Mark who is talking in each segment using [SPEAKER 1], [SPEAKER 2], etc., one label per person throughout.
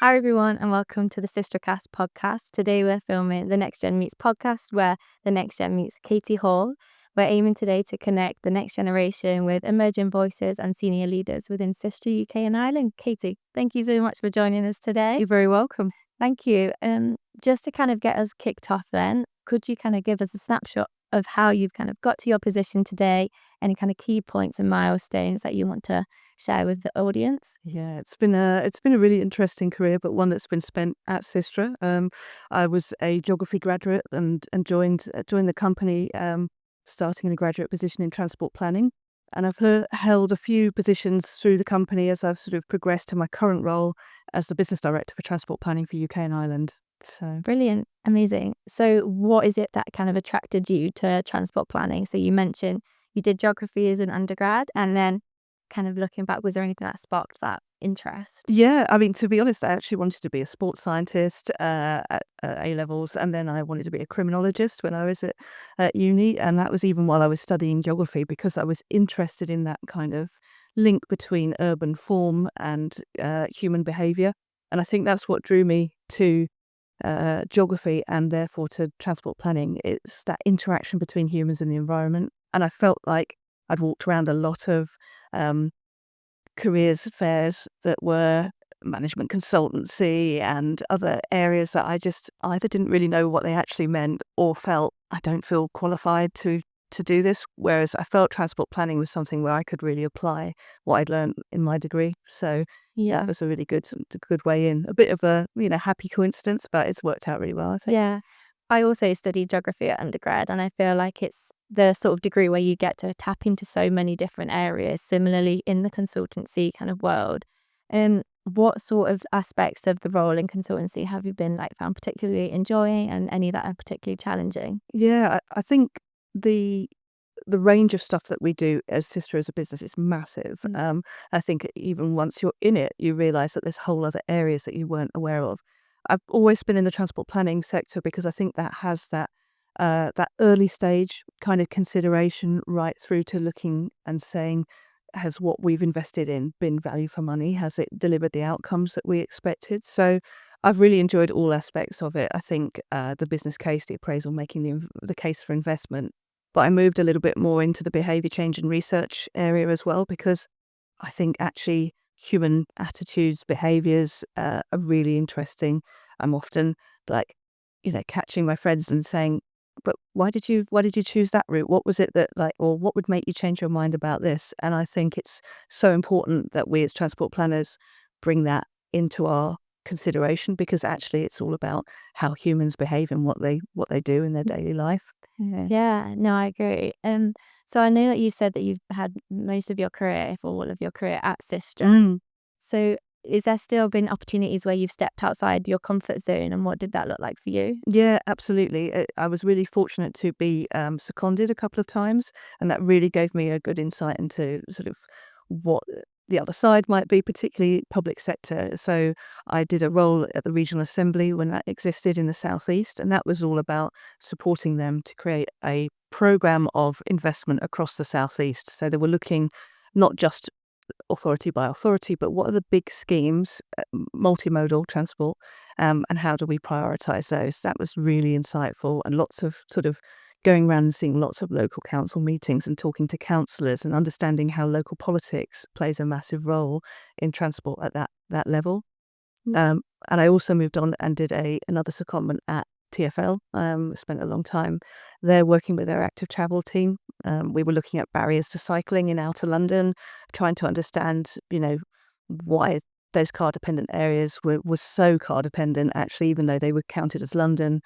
[SPEAKER 1] Hi, everyone, and welcome to the SYSTRAcast podcast. Today, we're filming the Next Gen Meets podcast, where the Next Gen meets Katie Hall. We're aiming today to connect the next generation with emerging voices and senior leaders within SYSTRA UK and Ireland. Katie, thank you so much for joining us today.
[SPEAKER 2] You're very welcome.
[SPEAKER 1] Thank you. Just to kind of get us kicked off then, could you kind of give us a snapshot of how you've kind of got to your position today, any kind of key points and milestones that you want to share with the audience?
[SPEAKER 2] Yeah, it's been a really interesting career, but one that's been spent at SYSTRA. I was a geography graduate and joined the company starting in a graduate position in transport planning, and I've held a few positions through the company as I've sort of progressed to my current role as the business director for transport planning for UK and Ireland. So
[SPEAKER 1] Brilliant. Amazing. So what is it that kind of attracted you to transport planning? So you mentioned you did geography as an undergrad, and then kind of looking back, was there anything that sparked that interest?
[SPEAKER 2] yeah, I mean, to be honest, I actually wanted to be a sports scientist at A levels, and then I wanted to be a criminologist when I was at uni, and that was even while I was studying geography because I was interested in that kind of link between urban form and human behaviour, and I think that's what drew me to geography and therefore to transport planning. It's that interaction between humans and the environment, and I felt like I'd walked around a lot of um, careers fairs that were management consultancy and other areas that I just either didn't really know what they actually meant or felt I don't feel qualified to do this. Whereas I felt transport planning was something where I could really apply what I'd learned in my degree. So
[SPEAKER 1] Yeah.
[SPEAKER 2] that was a really good way in. A bit of a happy coincidence, but it's worked out really well, I think.
[SPEAKER 1] Yeah. I also studied geography at undergrad, and I feel like it's the sort of degree where you get to tap into so many different areas, similarly in the consultancy kind of world. What sort of aspects of the role in consultancy have you been found particularly enjoying, and any that are particularly challenging?
[SPEAKER 2] Yeah, I think the range of stuff that we do as Sister as a business is massive. I think even once you're in it, you realise that there's whole other areas that you weren't aware of. I've always been in the transport planning sector because I think that has that early stage kind of consideration right through to looking and saying, has what we've invested in been value for money? Has it delivered the outcomes that we expected? So I've really enjoyed all aspects of it. I think the business case, the appraisal, making the case for investment. But I moved a little bit more into the behaviour change and research area as well, because I think actually human attitudes, behaviours are really interesting. I'm often like, catching my friends and saying, but why did you choose that route? What was it that or what would make you change your mind about this? And I think it's so important that we as transport planners bring that into our consideration, because actually it's all about how humans behave and what they do in their daily life. Yeah.
[SPEAKER 1] Yeah, no, I agree. So I know that you said that you've had most of your career, if all of your career, at SYSTRA.
[SPEAKER 2] Mm.
[SPEAKER 1] So is there still been opportunities where you've stepped outside your comfort zone, and what did that look like for you?
[SPEAKER 2] Yeah, absolutely. I was really fortunate to be seconded a couple of times, and that really gave me a good insight into sort of what the other side might be, particularly public sector. So I did a role at the regional assembly when that existed in the southeast, and that was all about supporting them to create a program of investment across the southeast. So they were looking not just authority by authority, but what are the big schemes, multimodal transport, and how do we prioritise those? That was really insightful, and lots of sort of going around and seeing lots of local council meetings and talking to councillors and understanding how local politics plays a massive role in transport at that level.
[SPEAKER 1] Mm.
[SPEAKER 2] And I also moved on and did another secondment at TfL. Spent a long time there working with their active travel team. We were looking at barriers to cycling in outer London, trying to understand, why those car dependent areas were so car dependent, actually, even though they were counted as London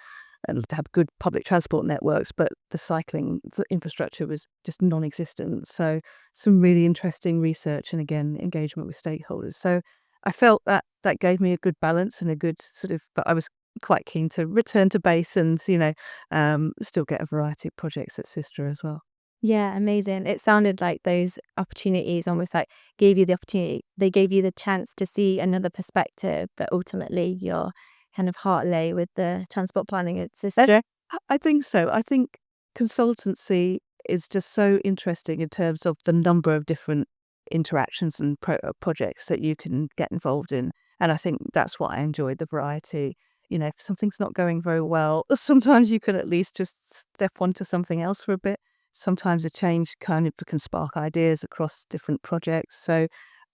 [SPEAKER 2] and to have good public transport networks, but the cycling infrastructure was just non-existent. So some really interesting research and again engagement with stakeholders. So I felt that gave me a good balance and a good sort of, but I was quite keen to return to base and still get a variety of projects at SYSTRA as well.
[SPEAKER 1] Yeah, amazing. It sounded like those opportunities almost like gave you the opportunity, they gave you the chance to see another perspective, but ultimately your kind of heart lay with the transport planning at
[SPEAKER 2] Uh,
[SPEAKER 1] SYSTRA.
[SPEAKER 2] I think so. I think consultancy is just so interesting in terms of the number of different interactions and projects that you can get involved in. And I think that's what I enjoyed, the variety. If something's not going very well, sometimes you can at least just step onto something else for a bit. Sometimes a change kind of can spark ideas across different projects. So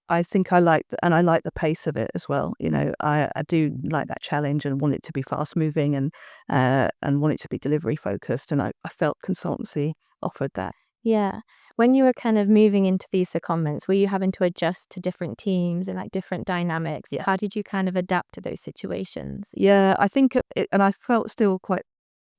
[SPEAKER 2] I think and I like the pace of it as well. I do like that challenge and want it to be fast moving and want it to be delivery focused. And I felt consultancy offered that.
[SPEAKER 1] Yeah. When you were kind of moving into these secondments, were you having to adjust to different teams and like different dynamics?
[SPEAKER 2] Yeah.
[SPEAKER 1] How did you kind of adapt to those situations?
[SPEAKER 2] Yeah, I think and I felt still quite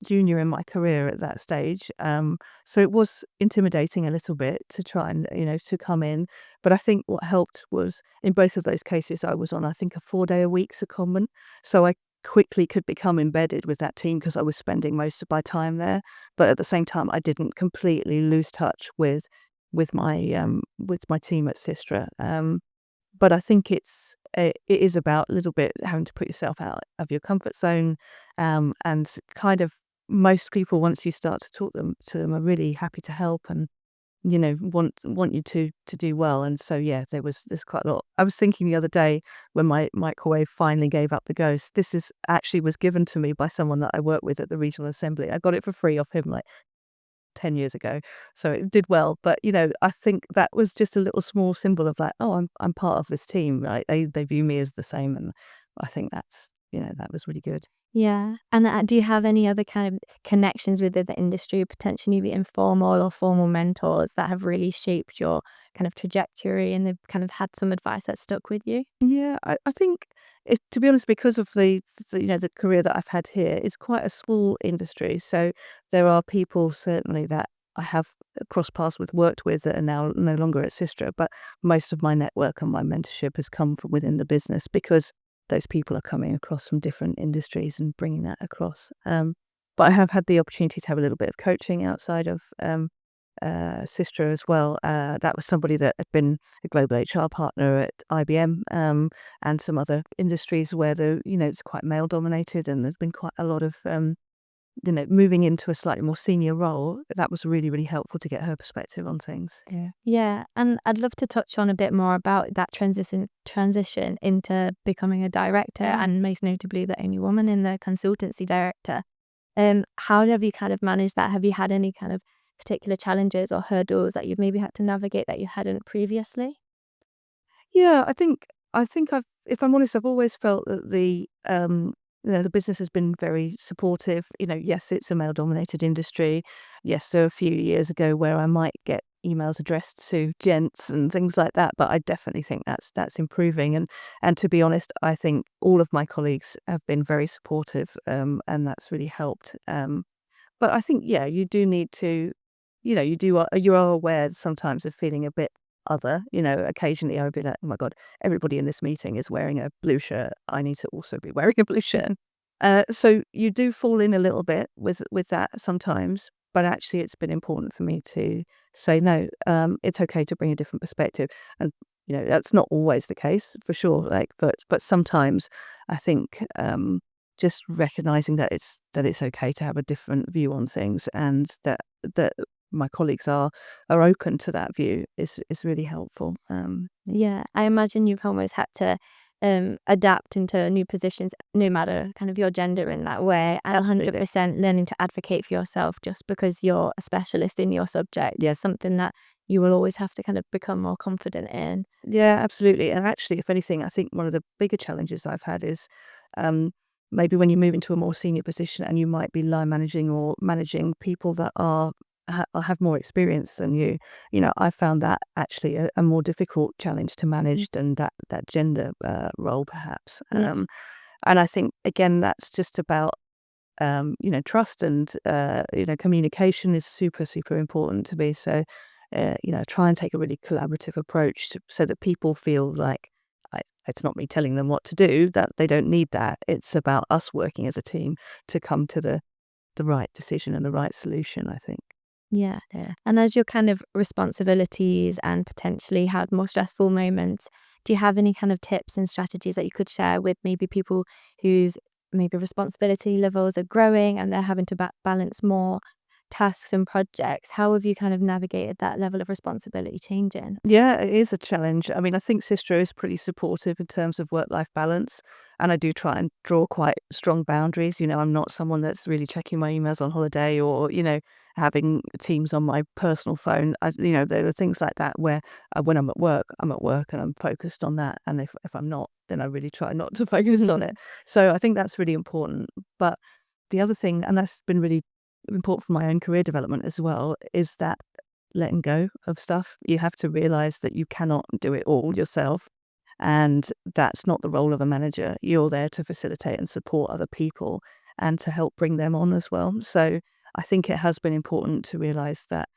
[SPEAKER 2] junior in my career at that stage. So it was intimidating a little bit to try and, to come in. But I think what helped was in both of those cases, I was on, I think, a 4-day-a-week secondment. So I quickly could become embedded with that team because I was spending most of my time there. But at the same time, I didn't completely lose touch with my team at SYSTRA. But I think it is about a little bit having to put yourself out of your comfort zone, and kind of most people, once you start to talk to them, are really happy to help and want you to do well. And so yeah, there's quite a lot. I was thinking the other day when my microwave finally gave up the ghost. This is actually was given to me by someone that I work with at the regional assembly. I got it for free off him like 10 years ago. So it did well. But, I think that was just a little small symbol of like, oh, I'm part of this team, right? They view me as the same. And I think that was really good.
[SPEAKER 1] Yeah. And do you have any other kind of connections with the industry, potentially the informal or formal mentors that have really shaped your kind of trajectory and they've kind of had some advice that stuck with you?
[SPEAKER 2] Yeah, I think to be honest, because of the career that I've had here, it's quite a small industry. So there are people certainly that I have crossed paths with, worked with, that are now no longer at SYSTRA. But most of my network and my mentorship has come from within the business because those people are coming across from different industries and bringing that across. But I have had the opportunity to have a little bit of coaching outside of SYSTRA as well. That was somebody that had been a global HR partner at IBM, and some other industries where it's quite male dominated, and there's been quite a lot of moving into a slightly more senior role. That was really, really helpful to get her perspective on things. Yeah.
[SPEAKER 1] Yeah, and I'd love to touch on a bit more about that transition into becoming a director,
[SPEAKER 2] Yeah.
[SPEAKER 1] and most notably the only woman in the consultancy director. How have you kind of managed that? Have you had any kind of particular challenges or hurdles that you've maybe had to navigate that you hadn't previously?
[SPEAKER 2] Yeah, I think if I'm honest, I've always felt that the business has been very supportive. Yes, it's a male-dominated industry. Yes, there were a few years ago where I might get emails addressed to gents and things like that, but I definitely think that's improving. And to be honest, I think all of my colleagues have been very supportive, and that's really helped. But I think, yeah, you do need to, you are aware sometimes of feeling a bit other. Occasionally I would be like, oh my God, everybody in this meeting is wearing a blue shirt. I need to also be wearing a blue shirt. So you do fall in a little bit with that sometimes. But actually, it's been important for me to say no. It's okay to bring a different perspective, and that's not always the case for sure. But sometimes I think just recognizing that it's okay to have a different view on things, and that my colleagues are open to that view is really helpful.
[SPEAKER 1] Yeah, I imagine you've almost had to adapt into new positions, no matter kind of your gender in that way, and
[SPEAKER 2] Absolutely.
[SPEAKER 1] 100% learning to advocate for yourself just because you're a specialist in your subject is
[SPEAKER 2] Yes.
[SPEAKER 1] something that you will always have to kind of become more confident in.
[SPEAKER 2] Yeah, absolutely. And actually, if anything, I think one of the bigger challenges I've had is um, maybe when you move into a more senior position and you might be line managing or managing people that have more experience than you. I found that actually a more difficult challenge to manage than that gender role, perhaps.
[SPEAKER 1] Yeah.
[SPEAKER 2] And I think again, that's just about trust, and communication is super, super important to me. So, try and take a really collaborative approach so that people feel like it's not me telling them what to do, that they don't need that. It's about us working as a team to come to the right decision and the right solution, I think.
[SPEAKER 1] Yeah.
[SPEAKER 2] Yeah.
[SPEAKER 1] And as your kind of responsibilities and potentially had more stressful moments, do you have any kind of tips and strategies that you could share with maybe people whose maybe responsibility levels are growing and they're having to balance more tasks and projects, how have you kind of navigated that level of responsibility changing?
[SPEAKER 2] Yeah, it is a challenge. I mean, I think SYSTRA is pretty supportive in terms of work-life balance, and I do try and draw quite strong boundaries. I'm not someone that's really checking my emails on holiday or, having Teams on my personal phone. There are things like that where when I'm at work and I'm focused on that. And if I'm not, then I really try not to focus on it. So I think that's really important. But the other thing, and that's been really important for my own career development as well, is that letting go of stuff. You have to realize that you cannot do it all yourself. And that's not the role of a manager. You're there to facilitate and support other people and to help bring them on as well. So I think it has been important to realize that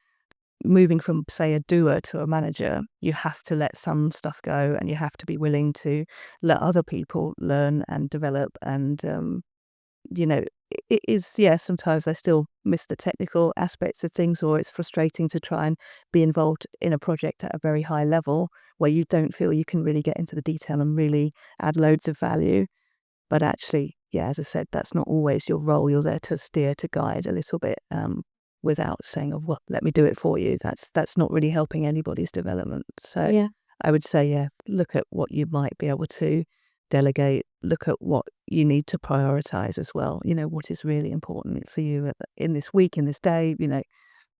[SPEAKER 2] moving from, say, a doer to a manager, you have to let some stuff go and you have to be willing to let other people learn and develop. And you know, it is, yeah, sometimes I still miss the technical aspects of things, or it's frustrating to try and be involved in a project at a very high level where you don't feel you can really get into the detail and really add loads of value. But actually, yeah, as I said, that's not always your role. You're there to steer, to guide a little bit, without saying, "Oh, well, let me do it for you." That's not really helping anybody's development. So
[SPEAKER 1] Yeah.
[SPEAKER 2] I would say, yeah, look at what you might be able to delegate. Look at what you need to prioritize as well. What is really important for you in this week, in this day.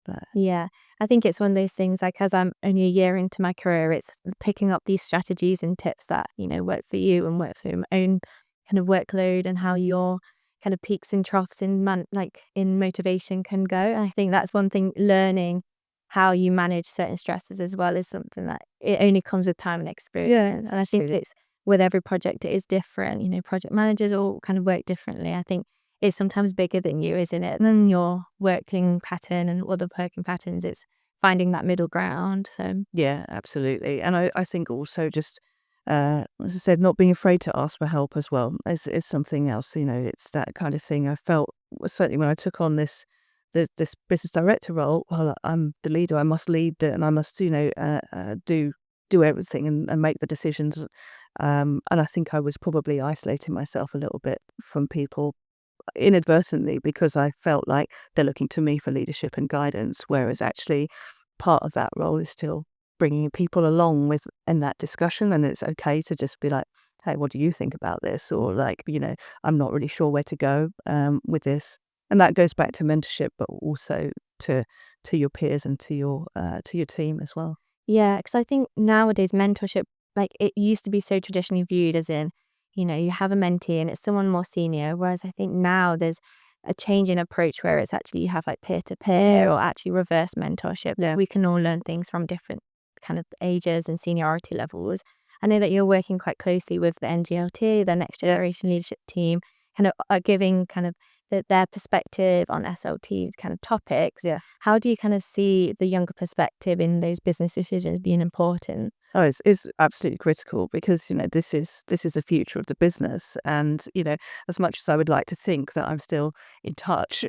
[SPEAKER 2] But
[SPEAKER 1] Yeah, I think it's one of those things, like, as I'm only a year into my career, it's picking up these strategies and tips that, work for you and work for your own kind of workload and how your kind of peaks and troughs in in motivation can go. And I think that's one thing, learning how you manage certain stresses as well is something that it only comes with time and experience.
[SPEAKER 2] yeah,
[SPEAKER 1] And I think
[SPEAKER 2] absolutely.
[SPEAKER 1] it's with every project, it is different. Project managers all kind of work differently. I think is sometimes bigger than you, isn't it? And then your working pattern and other working patterns, it's finding that middle ground. So
[SPEAKER 2] Yeah, absolutely. And I think also just, as I said, not being afraid to ask for help as well is something else. It's that kind of thing I felt, certainly when I took on this business director role. Well, I'm the leader. I must lead and I must, do everything and make the decisions. And I think I was probably isolating myself a little bit from people inadvertently, because I felt like they're looking to me for leadership and guidance, whereas actually part of that role is still bringing people along with in that discussion. And it's okay to just be like, hey, what do you think about this? Or like, I'm not really sure where to go with this. And that goes back to mentorship, but also to your peers and to your team as well.
[SPEAKER 1] yeah, because I think nowadays mentorship, like, it used to be so traditionally viewed as in, you have a mentee and it's someone more senior. Whereas I think now there's a change in approach where it's actually you have like peer to peer or actually reverse mentorship.
[SPEAKER 2] Yeah.
[SPEAKER 1] We can all learn things from different kind of ages and seniority levels. I know that you're working quite closely with the NGLT, the Next
[SPEAKER 2] Yeah.
[SPEAKER 1] Generation Leadership Team, kind of giving kind of their perspective on SLT kind of topics.
[SPEAKER 2] Yeah.
[SPEAKER 1] How do you kind of see the younger perspective in those business decisions being important?
[SPEAKER 2] Oh, it's absolutely critical, because this is the future of the business. And as much as I would like to think that I'm still in touch,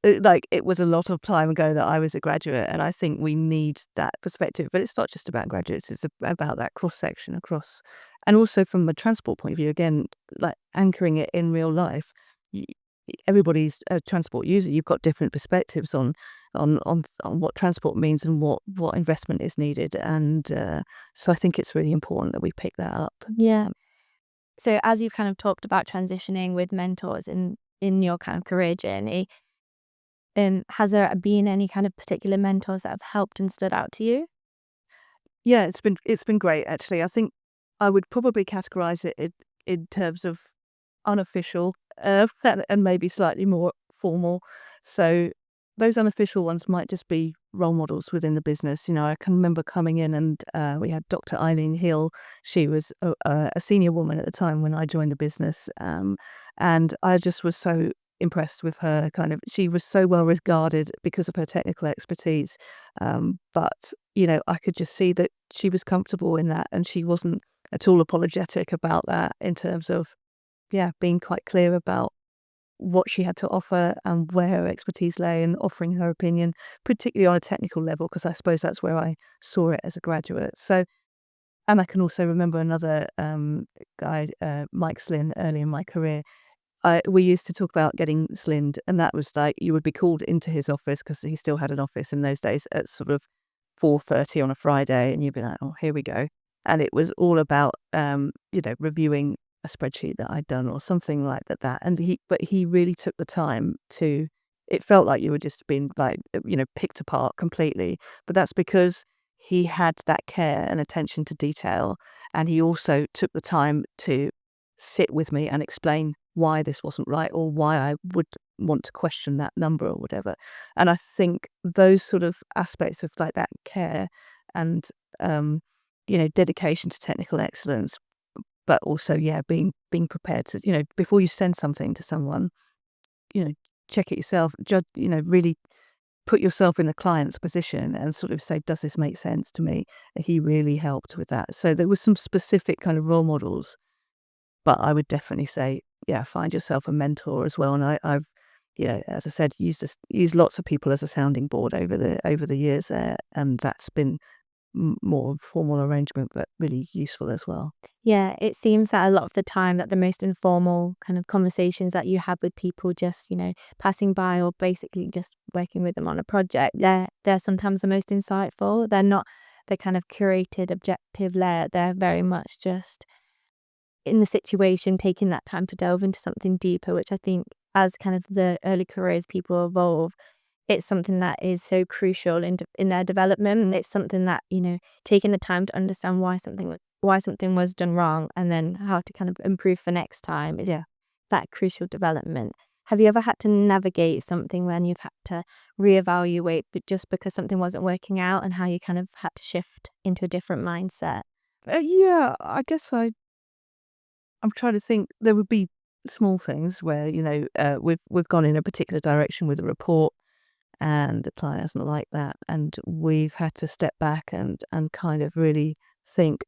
[SPEAKER 2] like, it was a lot of time ago that I was a graduate, and I think we need that perspective. But it's not just about graduates; it's about that cross section across, and also from a transport point of view. Again, like anchoring it in real life. y- Everybody's a transport user. You've got different perspectives on what transport means and what investment is needed. And so I think it's really important that we pick that up.
[SPEAKER 1] Yeah. So as you've kind of talked about transitioning with mentors in your kind of career journey, has there been any kind of particular mentors that have helped and stood out to you?
[SPEAKER 2] Yeah, it's been great, actually. I think I would probably categorize it in terms of unofficial, and maybe slightly more formal. So those unofficial ones might just be role models within the business. I can remember coming in and we had Dr. Eileen Hill. She was a senior woman at the time when I joined the business, and I just was so impressed with her. Kind of, she was so well regarded because of her technical expertise, but I could just see that she was comfortable in that, and she wasn't at all apologetic about that, in terms of, yeah, being quite clear about what she had to offer and where her expertise lay, and offering her opinion, particularly on a technical level, because I suppose that's where I saw it as a graduate. So, and I can also remember another guy, Mike Slynn, early in my career. we used to talk about getting slinned, and that was like you would be called into his office because he still had an office in those days at sort of 4:30 on a Friday, and you'd be like, "Oh, here we go." And it was all about, reviewing a spreadsheet that I'd done or something like that. And he really took the time to. It felt like you were just being like, picked apart completely. But that's because he had that care and attention to detail, and he also took the time to sit with me and explain why this wasn't right or why I would want to question that number or whatever. And I think those sort of aspects of like that care and dedication to technical excellence, but also being prepared to before you send something to someone, you know check it yourself, judge, really put yourself in the client's position and sort of say, does this make sense to me? He really helped with that. So there was some specific kind of role models, but I would definitely say, yeah, find yourself a mentor as well. And I've, as I said, used lots of people as a sounding board over the years, and that's been more formal arrangement, but really useful as well.
[SPEAKER 1] Yeah, it seems that a lot of the time that the most informal kind of conversations that you have with people just, passing by or basically just working with them on a project, they're sometimes the most insightful. They're not the kind of curated objective layer. They're very much just in the situation, taking that time to delve into something deeper, which I think as kind of the early careers people evolve, it's something that is so crucial in their development. It's something that, taking the time to understand why something was done wrong and then how to kind of improve for next time is
[SPEAKER 2] Yeah.
[SPEAKER 1] that crucial development. Have you ever had to navigate something when you've had to reevaluate but just because something wasn't working out and how you kind of had to shift into a different mindset?
[SPEAKER 2] Yeah, I guess I'm trying to think. There would be small things where we've gone in a particular direction with a report, and the client hasn't liked that, and we've had to step back and kind of really think,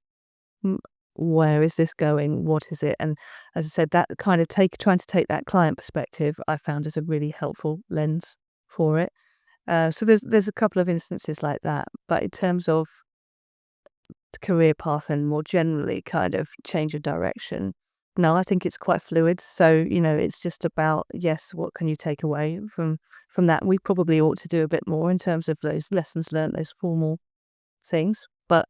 [SPEAKER 2] "Mm, where is this going? What is it?" And as I said, that kind of trying to take that client perspective, I found is a really helpful lens for it. So there's a couple of instances like that, but in terms of career path and more generally kind of change of direction. No, I think it's quite fluid. So, it's just about, yes, what can you take away from that? We probably ought to do a bit more in terms of those lessons learned, those formal things. But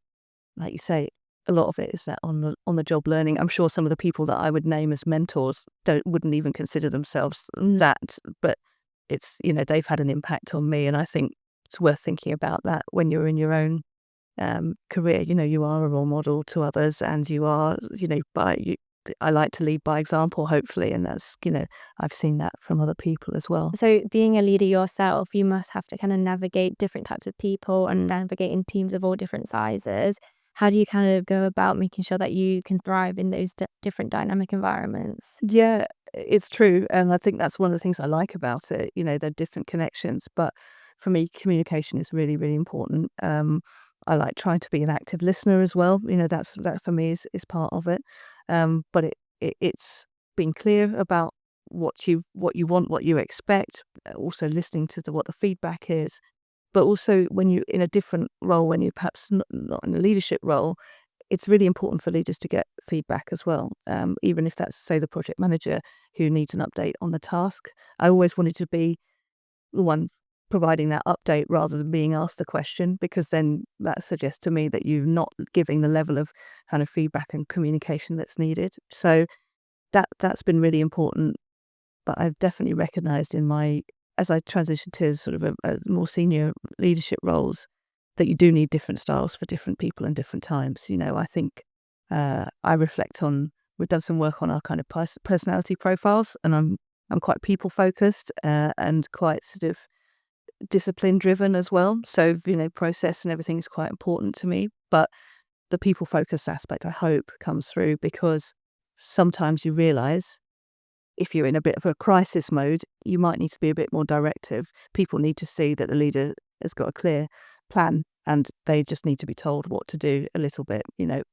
[SPEAKER 2] like you say, a lot of it is that on the job learning. I'm sure some of the people that I would name as mentors wouldn't even consider themselves that, but it's, they've had an impact on me, and I think it's worth thinking about that when you're in your own career. You are a role model to others, and you are, I like to lead by example, hopefully, and that's, I've seen that from other people as well.
[SPEAKER 1] So being a leader yourself, you must have to kind of navigate different types of people and navigate in teams of all different sizes. How do you kind of go about making sure that you can thrive in those different dynamic environments?
[SPEAKER 2] Yeah, it's true, and I think that's one of the things I like about it. They're different connections, but for me, communication is really, really important. I like trying to be an active listener as well. That for me is part of it. But it's being clear about what you want, what you expect. Also listening to what the feedback is, but also when you're in a different role, when you're perhaps not in a leadership role, it's really important for leaders to get feedback as well. Even if that's, say, the project manager who needs an update on the task. I always wanted to be the one providing that update rather than being asked the question, because then that suggests to me that you're not giving the level of kind of feedback and communication that's needed. So that's been really important. But I've definitely recognized as I transitioned to sort of a more senior leadership roles, that you do need different styles for different people and different times. I think I reflect on, we've done some work on our kind of personality profiles, and I'm quite people focused and quite sort of discipline driven as well. So, process and everything is quite important to me. But the people focused aspect, I hope, comes through, because sometimes you realize if you're in a bit of a crisis mode, you might need to be a bit more directive. People need to see that the leader has got a clear plan, and they just need to be told what to do a little bit,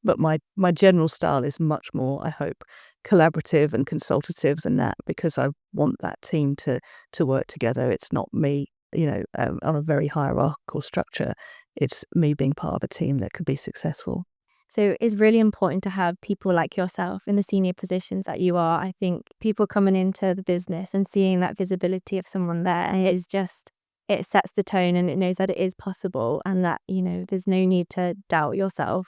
[SPEAKER 2] But my general style is much more, I hope, collaborative and consultative than that, because I want that team to work together. It's not me, on a very hierarchical structure. It's me being part of a team that could be successful.
[SPEAKER 1] So it's really important to have people like yourself in the senior positions that you are. I think people coming into the business and seeing that visibility of someone there is just, it sets the tone and it knows that it is possible and that, there's no need to doubt yourself.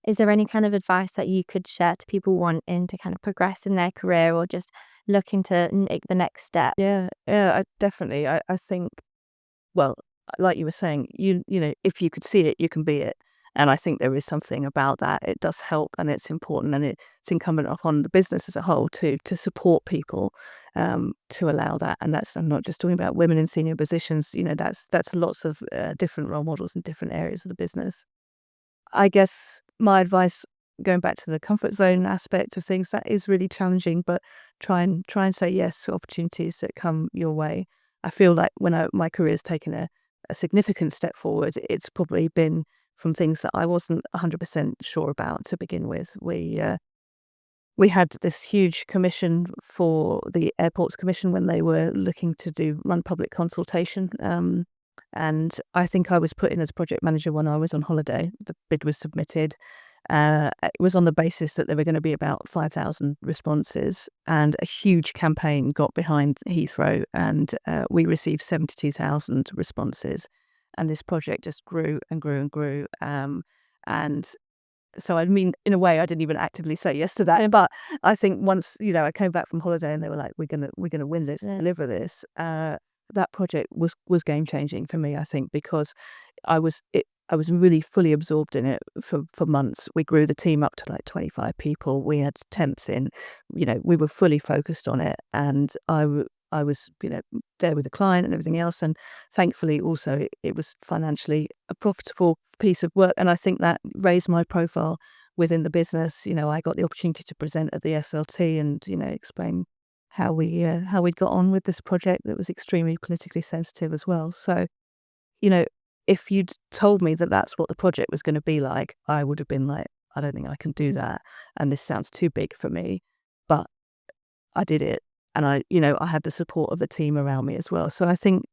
[SPEAKER 1] Is there any kind of advice that you could share to people wanting to kind of progress in their career or just looking to make the next step?
[SPEAKER 2] Yeah, definitely. I think, well, like you were saying, if you could see it, you can be it. And I think there is something about that. It does help, and it's important, and it's incumbent upon the business as a whole to support people, to allow that. And I'm not just talking about women in senior positions. That's lots of different role models in different areas of the business. I guess my advice, going back to the comfort zone aspect of things, that is really challenging, but try and say yes to opportunities that come your way. I feel like when my career's taken a significant step forward, it's probably been from things that I wasn't 100% sure about to begin with. We had this huge commission for the Airports Commission when they were looking to run public consultation. And I think I was put in as project manager when I was on holiday. The bid was submitted. It was on the basis that there were going to be about 5,000 responses, and a huge campaign got behind Heathrow, and we received 72,000 responses. And this project just grew and grew and grew. And so, I mean, in a way, I didn't even actively say yes to that. But I think once, I came back from holiday and they were like, we're gonna win this,
[SPEAKER 1] Yeah.
[SPEAKER 2] deliver this. That project was game changing for me, I think, because I was really fully absorbed in it for months. We grew the team up to like 25 people. We had temps in, we were fully focused on it, and I was, there with the client and everything else. And thankfully, also, it was financially a profitable piece of work. And I think that raised my profile within the business. I got the opportunity to present at the SLT and, explain how we'd got on with this project that was extremely politically sensitive as well. So, you know, if you'd told me that that's what the project was going to be like, I would have been like, I don't think I can do that. And this sounds too big for me. But I did it. And I had the support of the team around me as well. So I think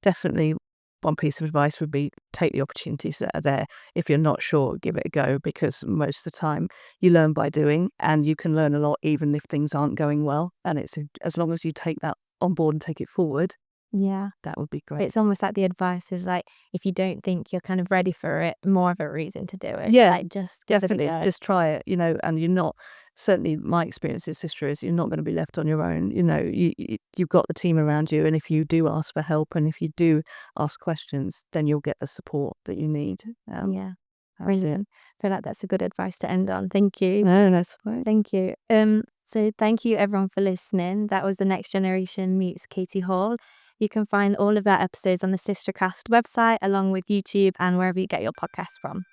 [SPEAKER 2] definitely one piece of advice would be take the opportunities that are there. If you're not sure, give it a go, because most of the time you learn by doing, and you can learn a lot even if things aren't going well. And it's as long as you take that on board and take it forward,
[SPEAKER 1] Yeah.
[SPEAKER 2] that would be great.
[SPEAKER 1] It's almost like the advice is like, if you don't think you're kind of ready for it, more of a reason to do it.
[SPEAKER 2] Yeah,
[SPEAKER 1] Like, just give it a
[SPEAKER 2] definitely.
[SPEAKER 1] go.
[SPEAKER 2] Just try it, and you're not, certainly my experience as sister is, you're not going to be left on your own. You've got the team around you. And if you do ask for help and if you do ask questions, then you'll get the support that you need.
[SPEAKER 1] Yeah.
[SPEAKER 2] That's it.
[SPEAKER 1] Brilliant. I feel like that's a good advice to end on. Thank you.
[SPEAKER 2] No, that's fine.
[SPEAKER 1] Thank you. So thank you everyone for listening. That was The Next Generation Meets Katie Hall. You can find all of our episodes on the SYSTRAcast website, along with YouTube and wherever you get your podcasts from.